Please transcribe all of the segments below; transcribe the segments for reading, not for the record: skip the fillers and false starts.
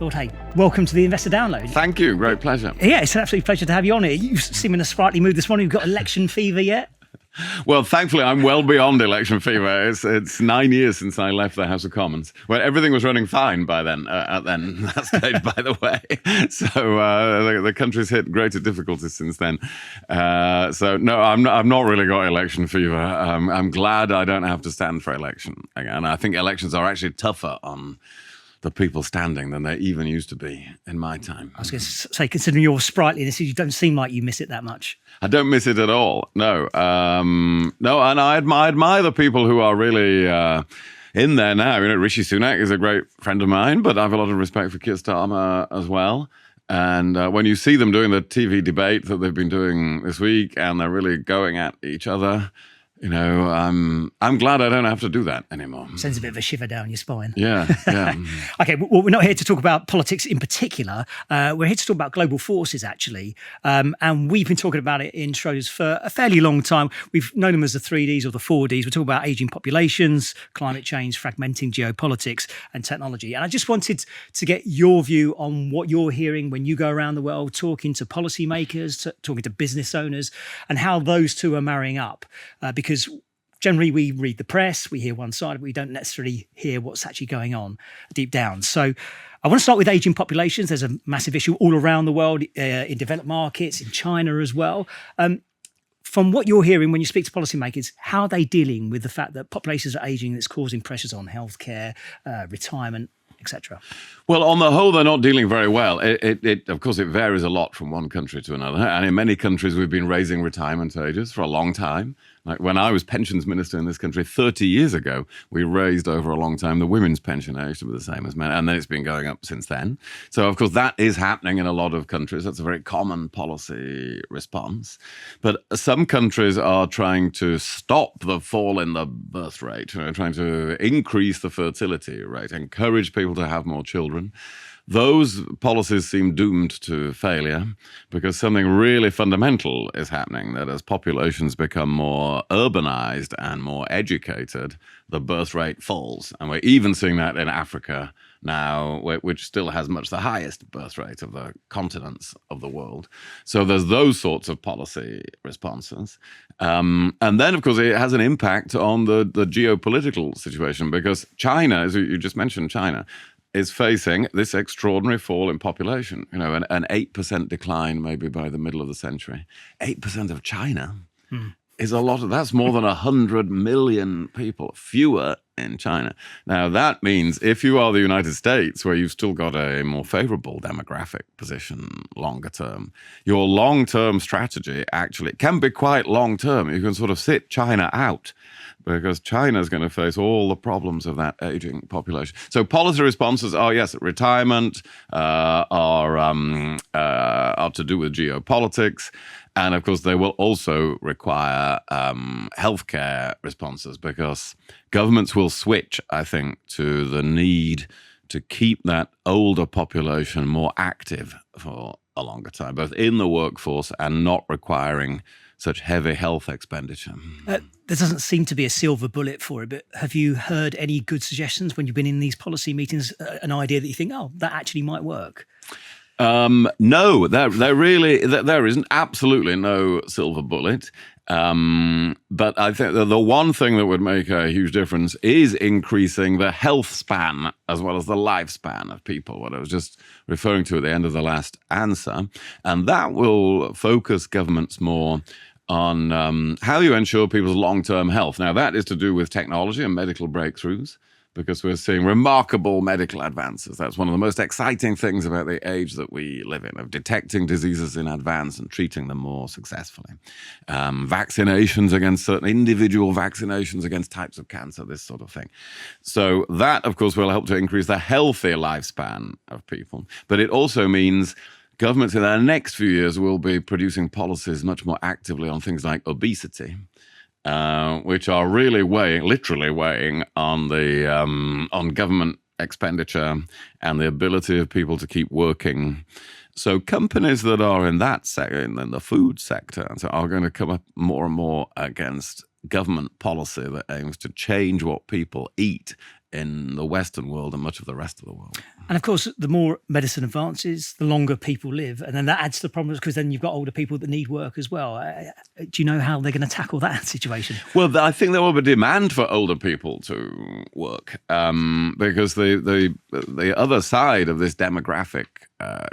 Lord Hague, welcome to the Investor Download. Thank you. Great pleasure. Yeah, it's an absolute pleasure to have you on here. You seem in a sprightly mood this morning. You've got election fever yet? Well, thankfully, I'm well beyond election fever. It's 9 years since I left the House of Commons. Well, everything was running fine by then, at that stage, by the way. So the country's hit greater difficulties since then. So no, I've not really got election fever. I'm glad I don't have to stand for election again. I think elections are actually tougher on the people standing than they even used to be in my time. I was going to say, considering your sprightliness, you don't seem like you miss it that much. I don't miss it at all. No, no, and I admire the people who are really in there now. You know, Rishi Sunak is a great friend of mine, but I have a lot of respect for Keir Starmer as well. And when you see them doing the TV debate that they've been doing this week, and they're really going at each other, you know, I'm glad I don't have to do that anymore. Sends a bit of a shiver down your spine. Yeah, yeah. Okay, well, we're not here to talk about politics in particular. We're here to talk about global forces, actually. And we've been talking about it in Schroders for a fairly long time. We've known them as the 3Ds or the 4Ds. We're talking about ageing populations, climate change, fragmenting geopolitics and technology. And I just wanted to get your view on what you're hearing when you go around the world talking to policymakers, talking to business owners, and how those two are marrying up. Because generally we read the press, we hear one side, but we don't necessarily hear what's actually going on deep down. So I want to start with ageing populations. There's a massive issue all around the world, in developed markets, in China as well. From what you're hearing when you speak to policymakers, how are they dealing with the fact that populations are ageing and it's causing pressures on healthcare, retirement, etc.? Well, on the whole, they're not dealing very well. Of course, it varies a lot from one country to another. And in many countries, we've been raising retirement ages for a long time. Like when I was pensions minister in this country 30 years ago, we raised over a long time the women's pension age to be the same as men. And then it's been going up since then. So, of course, that is happening in a lot of countries. That's a very common policy response. But some countries are trying to stop the fall in the birth rate, trying to increase the fertility rate, encourage people to have more children. Those policies seem doomed to failure because something really fundamental is happening, that as populations become more urbanized and more educated, the birth rate falls. And we're even seeing that in Africa now, which still has much the highest birth rate of the continents of the world. So there's those sorts of policy responses. And then, of course, it has an impact on the geopolitical situation because China, as you just mentioned, China, is facing this extraordinary fall in population, you know, an 8% decline maybe by the middle of the century. 8% of China is a lot. That's more than 100 million people, fewer in China. Now, that means if you are the United States, where you've still got a more favorable demographic position longer term, your long-term strategy actually can be quite long-term. You can sort of sit China out, because China is going to face all the problems of that aging population. So policy responses are, yes, retirement, are to do with geopolitics. And of course, they will also require healthcare responses because governments will switch, I think, to the need to keep that older population more active for a longer time, both in the workforce and not requiring such heavy health expenditure. There doesn't seem to be a silver bullet for it, but have you heard any good suggestions when you've been in these policy meetings, an idea that you think, oh, that actually might work? No, there isn't absolutely no silver bullet. But I think that the one thing that would make a huge difference is increasing the health span as well as the lifespan of people, what I was just referring to at the end of the last answer. And that will focus governments more on how you ensure people's long-term health. Now, that is to do with technology and medical breakthroughs, because we're seeing remarkable medical advances. That's one of the most exciting things about the age that we live in, of detecting diseases in advance and treating them more successfully. Vaccinations against certain individual vaccinations against types of cancer, this sort of thing. So that, of course, will help to increase the healthy lifespan of people. But it also means governments in the next few years will be producing policies much more actively on things like obesity, which are really literally weighing on the on government expenditure and the ability of people to keep working. So companies that are in that sector, in the food sector, are going to come up more and more against government policy that aims to change what people eat in the Western world and much of the rest of the world. And of course, the more medicine advances, the longer people live. And then that adds to the problems because then you've got older people that need work as well. Do you know how they're going to tackle that situation? Well, I think there will be demand for older people to work because the other side of this demographic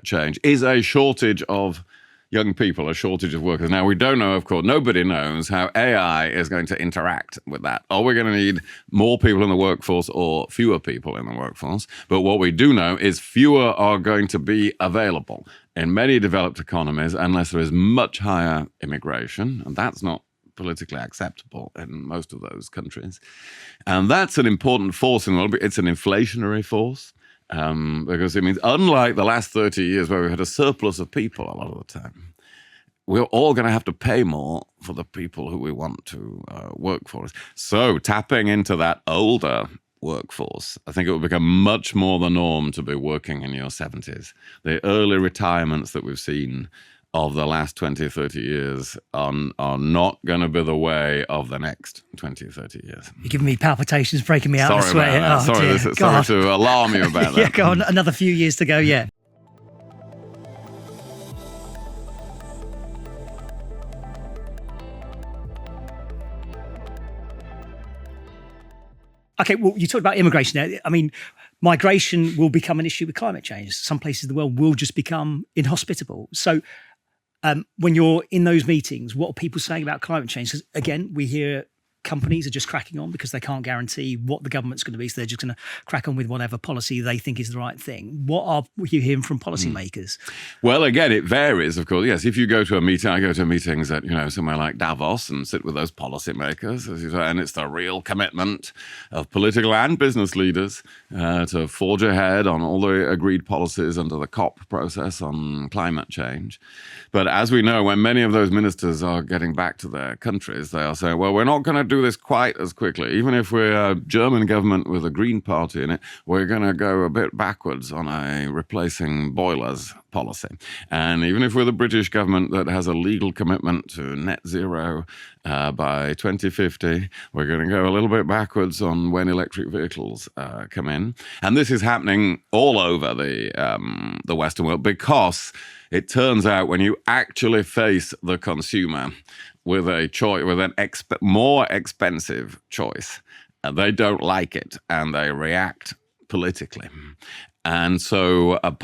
change is a shortage of young people, a shortage of workers. Now, we don't know, of course, nobody knows how AI is going to interact with that. Are we going to need more people in the workforce or fewer people in the workforce? But what we do know is fewer are going to be available in many developed economies unless there is much higher immigration, and that's not politically acceptable in most of those countries. And that's an important force in the world. It's an inflationary force. Because it means, unlike the last 30 years where we had a surplus of people a lot of the time, we're all going to have to pay more for the people who we want to work for us. So tapping into that older workforce, I think it will become much more the norm to be working in your 70s. The early retirements that we've seen of the last 20, 30 years are not going to be the way of the next 20, 30 years. You're giving me palpitations, breaking me out. Sorry I swear. about that. Sorry to alarm you about that. Yeah, go on. Another few years to go, yeah. Okay, well, you talked about immigration there. I mean, migration will become an issue with climate change. Some places of the world will just become inhospitable. So when you're in those meetings, what are people saying about climate change? Because again, we hear companies are just cracking on because they can't guarantee what the government's going to be. So they're just going to crack on with whatever policy they think is the right thing. What are you hearing from policymakers? Well, again, it varies, of course. Yes, if you go to a meeting, I go to meetings at, somewhere like Davos and sit with those policymakers, as you say, and it's the real commitment of political and business leaders to forge ahead on all the agreed policies under the COP process on climate change. But as we know, when many of those ministers are getting back to their countries, they are saying, well, we're not going to do this quite as quickly. Even if we're a German government with a Green Party in it, we're going to go a bit backwards on a replacing boilers policy. And even if we're the British government that has a legal commitment to net zero by 2050, we're going to go a little bit backwards on when electric vehicles come in. And this is happening all over the Western world because it turns out when you actually face the consumer with a choice, with an more expensive choice, they don't like it and they react politically. And so many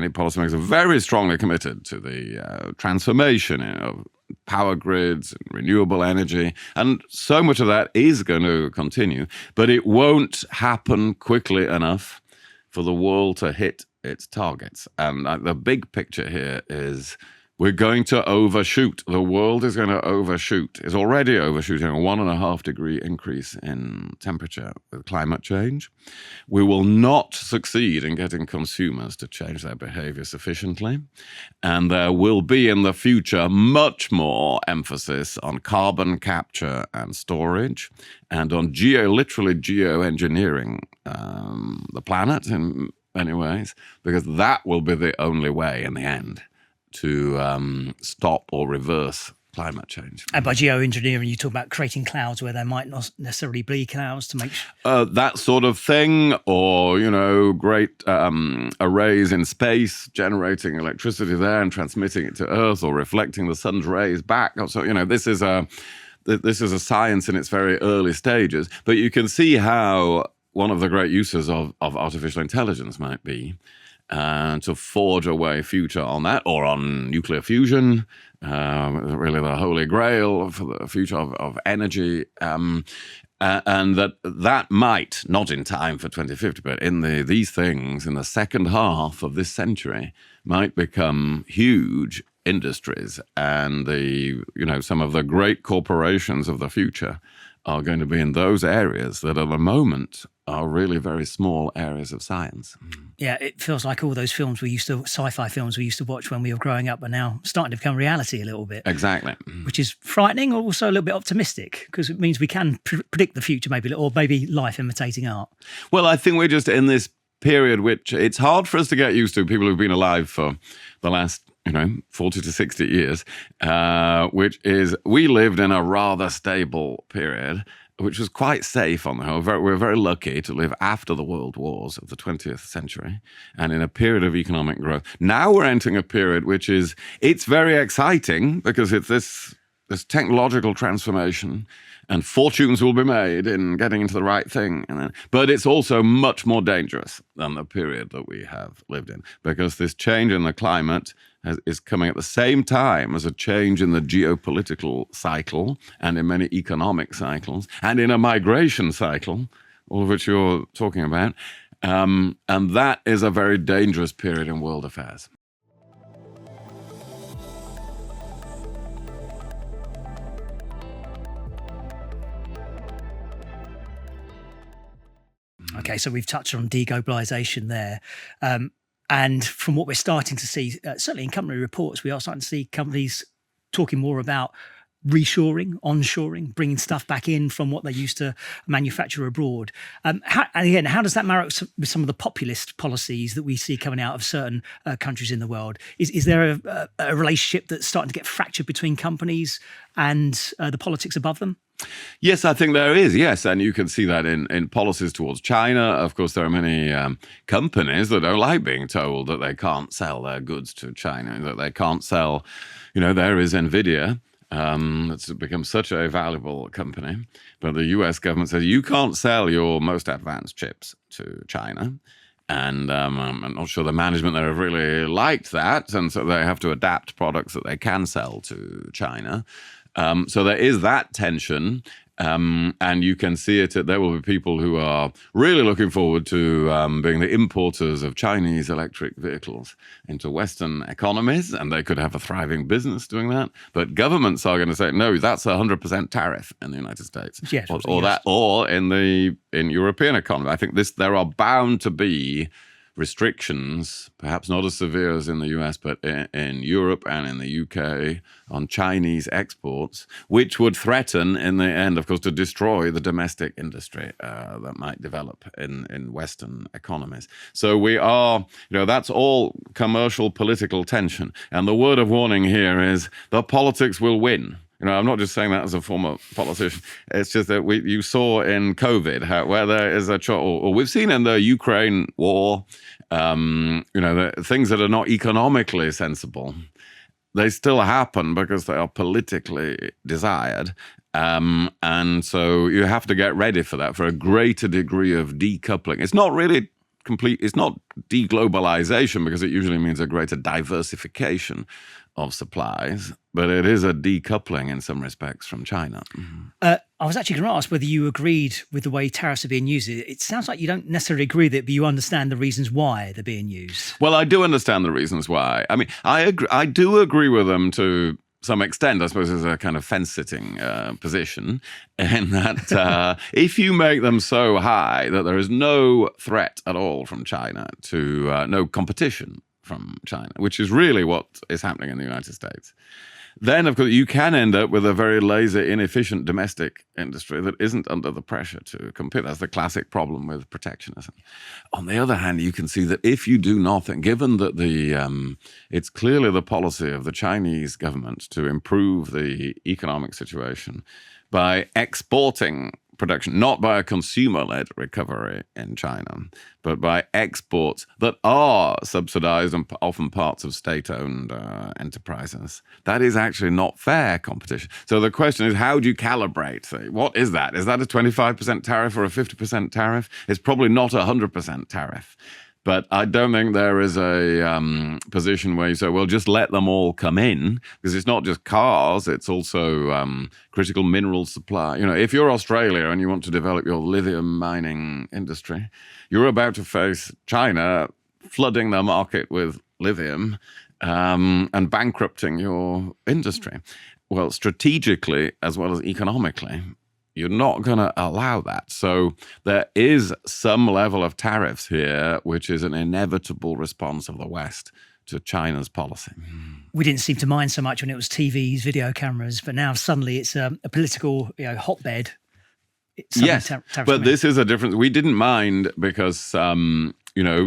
policymakers are very strongly committed to the transformation of power grids and renewable energy. And so much of that is going to continue, but it won't happen quickly enough for the world to hit its targets. And the big picture here is we're going to overshoot. The world is going to overshoot. It's already overshooting a 1.5 degree increase in temperature with climate change. We will not succeed in getting consumers to change their behavior sufficiently. And there will be in the future much more emphasis on carbon capture and storage and on literally geoengineering the planet in many ways, because that will be the only way in the end to stop or reverse climate change. And by geoengineering, you talk about creating clouds where there might not necessarily be clouds to make sure. That sort of thing, or, great arrays in space, generating electricity there and transmitting it to Earth, or reflecting the sun's rays back. So, this is a science in its very early stages, but you can see how one of the great uses of artificial intelligence might be to forge a way future on that, or on nuclear fusion, really the holy grail for the future of energy. And that might, not in time for 2050, but in these things in the second half of this century, might become huge industries. And some of the great corporations of the future are going to be in those areas that at the moment are really very small areas of science. Yeah, it feels like all those sci-fi films we used to watch when we were growing up are now starting to become reality a little bit. Exactly. Which is frightening, also a little bit optimistic, because it means we can predict the future maybe, or maybe life imitating art. Well, I think we're just in this period which it's hard for us to get used to, people who've been alive for the last 40 to 60 years, which is we lived in a rather stable period which was quite safe on the whole. We're very lucky to live after the world wars of the 20th century and in a period of economic growth. Now we're entering a period it's very exciting because it's this technological transformation and fortunes will be made in getting into the right thing. But it's also much more dangerous than the period that we have lived in, because this change in the climate is coming at the same time as a change in the geopolitical cycle and in many economic cycles and in a migration cycle, all of which you're talking about. And that is a very dangerous period in world affairs. Okay, so we've touched on deglobalization there. And from what we're starting to see, certainly in company reports, we are starting to see companies talking more about reshoring, onshoring, bringing stuff back in from what they used to manufacture abroad. How does that marry up with some of the populist policies that we see coming out of certain countries in the world? Is there a relationship that's starting to get fractured between companies and the politics above them? Yes, I think there is, yes. And you can see that in policies towards China. Of course, there are many companies that don't like being told that they can't sell their goods to China, that they can't sell, there is NVIDIA. It's become such a valuable company. But the US government says you can't sell your most advanced chips to China. And I'm not sure the management there have really liked that. And so they have to adapt products that they can sell to China. So there is that tension, and you can see it. There will be people who are really looking forward to being the importers of Chinese electric vehicles into Western economies, and they could have a thriving business doing that. But governments are going to say, no, that's 100% tariff in the United States, yes, or in European economy. I think there are bound to be restrictions, perhaps not as severe as in the US, but in Europe and in the UK on Chinese exports, which would threaten in the end, of course, to destroy the domestic industry that might develop in Western economies. So we are, that's all commercial political tension. And the word of warning here is the politics will win. I'm not just saying that as a former politician. It's just that you saw in COVID where there is or we've seen in the Ukraine war, the things that are not economically sensible, they still happen because they are politically desired. And so you have to get ready for that, for a greater degree of decoupling. It's not really complete. It's not deglobalization, because it usually means a greater diversification of supplies, but it is a decoupling in some respects from China. I was actually going to ask whether you agreed with the way tariffs are being used. It sounds like you don't necessarily agree with it, but you understand the reasons why they're being used. Well, I do understand the reasons why. I mean, I do agree with them to some extent. I suppose as a kind of fence-sitting position, in that if you make them so high that there is no threat at all from China, to no competition from China, which is really what is happening in the United States, then, of course, you can end up with a very lazy, inefficient domestic industry that isn't under the pressure to compete. That's the classic problem with protectionism. On the other hand, you can see that if you do nothing, given that it's clearly the policy of the Chinese government to improve the economic situation by exporting production, not by a consumer-led recovery in China, but by exports that are subsidized and often parts of state-owned enterprises. That is actually not fair competition. So the question is, how do you calibrate? What is that? Is that a 25% tariff or a 50% tariff? It's probably not a 100% tariff. But I don't think there is a position where you say, well, just let them all come in, because it's not just cars, it's also critical mineral supply. If you're Australia and you want to develop your lithium mining industry, you're about to face China flooding the market with lithium and bankrupting your industry. Well, strategically as well as economically, you're not going to allow that. So there is some level of tariffs here, which is an inevitable response of the West to China's policy. We didn't seem to mind so much when it was TVs, video cameras, but now suddenly it's a political hotbed. Yes, but this is a difference. We didn't mind because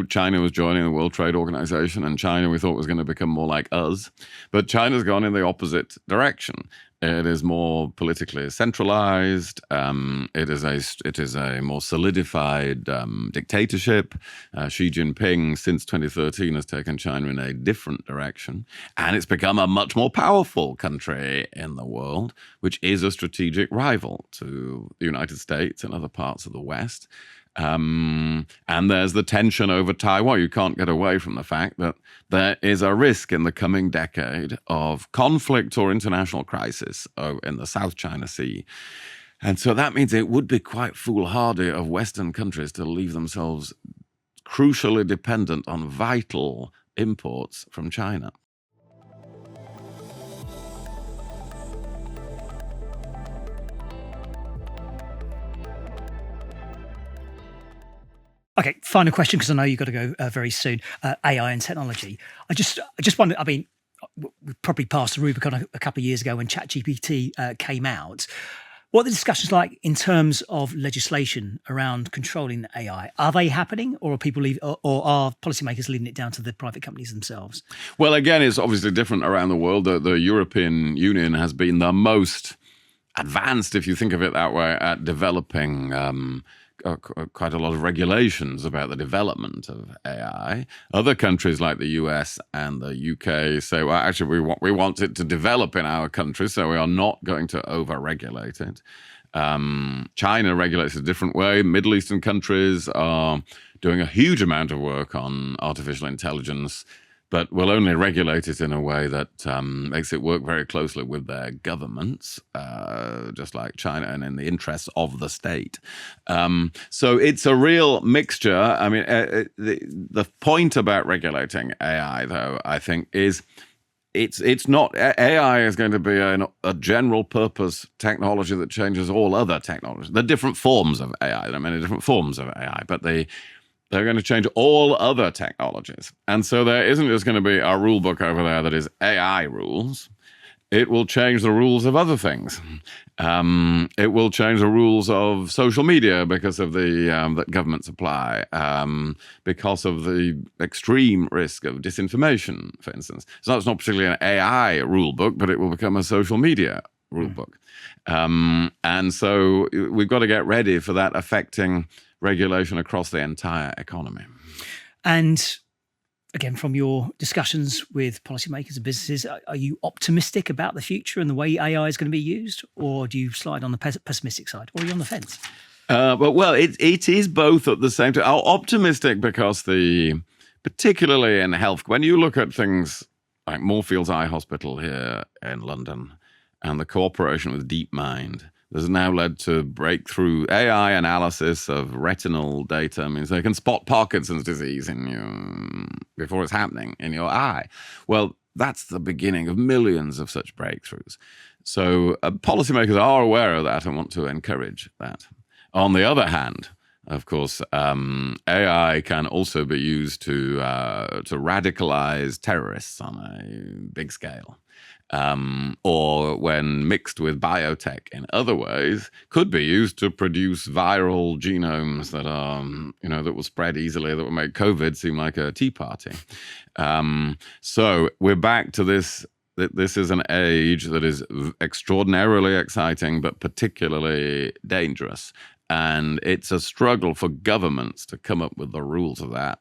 China was joining the World Trade Organization, and China we thought was going to become more like us. But China's gone in the opposite direction. It is more politically centralized. It is a more solidified dictatorship. Xi Jinping, since 2013, has taken China in a different direction, and it's become a much more powerful country in the world, which is a strategic rival to the United States and other parts of the West. And there's the tension over Taiwan. You can't get away from the fact that there is a risk in the coming decade of conflict or international crisis in the South China Sea. And so that means it would be quite foolhardy of Western countries to leave themselves crucially dependent on vital imports from China. Okay, final question, because I know you've got to go very soon. AI and technology. I just wonder, I mean, we probably passed the Rubicon a couple of years ago when ChatGPT came out. What are the discussions like in terms of legislation around controlling AI? Are they happening, or are policymakers leaving it down to the private companies themselves? Well, again, it's obviously different around the world. The European Union has been the most advanced, if you think of it that way, at developing quite a lot of regulations about the development of AI. Other countries like the US and the UK say, well, actually, we want it to develop in our country, so we are not going to over-regulate it. China regulates a different way. Middle Eastern countries are doing a huge amount of work on artificial intelligence, but will only regulate it in a way that makes it work very closely with their governments, just like China, and in the interests of the state. So it's a real mixture. I mean, the point about regulating AI, though, I think, is it's not, AI is going to be a general purpose technology that changes all other technologies. There are different forms of AI. There are many different forms of AI, but they're going to change all other technologies. And so there isn't just going to be a rule book over there that is AI rules. It will change the rules of other things. It will change the rules of social media because of that governments apply, because of the extreme risk of disinformation, for instance. So it's not particularly an AI rule book, but it will become a social media rule book. And so we've got to get ready for that affecting regulation across the entire economy. And again, from your discussions with policymakers and businesses, are you optimistic about the future and the way AI is going to be used, or do you slide on the pessimistic side, or are you on the fence? Well, it is both at the same time. I'm optimistic because particularly in health, when you look at things like Moorfields Eye Hospital here in London and the cooperation with DeepMind, has now led to breakthrough AI analysis of retinal data. Means they can spot Parkinson's disease in you before it's happening in your eye. Well, that's the beginning of millions of such breakthroughs. So policymakers are aware of that and want to encourage that. On the other hand, of course, AI can also be used to radicalize terrorists on a big scale. Or when mixed with biotech in other ways, could be used to produce viral genomes that are, that will spread easily, that will make COVID seem like a tea party. So we're back to this. This is an age that is extraordinarily exciting, but particularly dangerous. And it's a struggle for governments to come up with the rules of that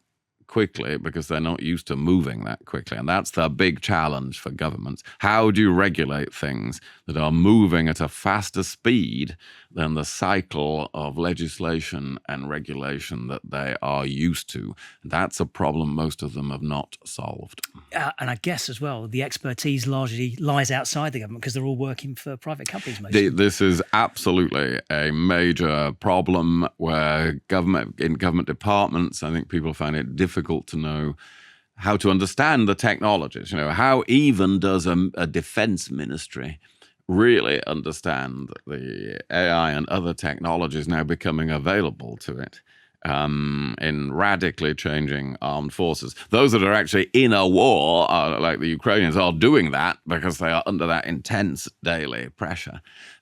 quickly, because they're not used to moving that quickly. And that's the big challenge for governments. How do you regulate things that are moving at a faster speed than the cycle of legislation and regulation that they are used to? That's a problem most of them have not solved. And I guess as well, the expertise largely lies outside the government because they're all working for private companies mostly. This is absolutely a major problem where in government departments, I think people find it difficult to know how to understand the technologies. How even does a defense ministry really understand the AI and other technologies now becoming available to it in radically changing armed forces? Those that are actually in a war, like the Ukrainians, are doing that because they are under that intense daily pressure.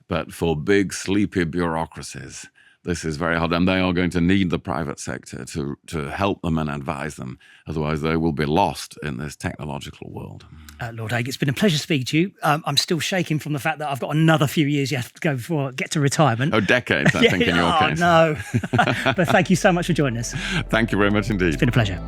But for big, sleepy bureaucracies, this is very hard, and they are going to need the private sector to help them and advise them. Otherwise, they will be lost in this technological world. Lord Hague, it's been a pleasure speaking to you. I'm still shaking from the fact that I've got another few years yet to go before I get to retirement. Oh, decades, I think, in your case. No. But thank you so much for joining us. Thank you very much indeed. It's been a pleasure.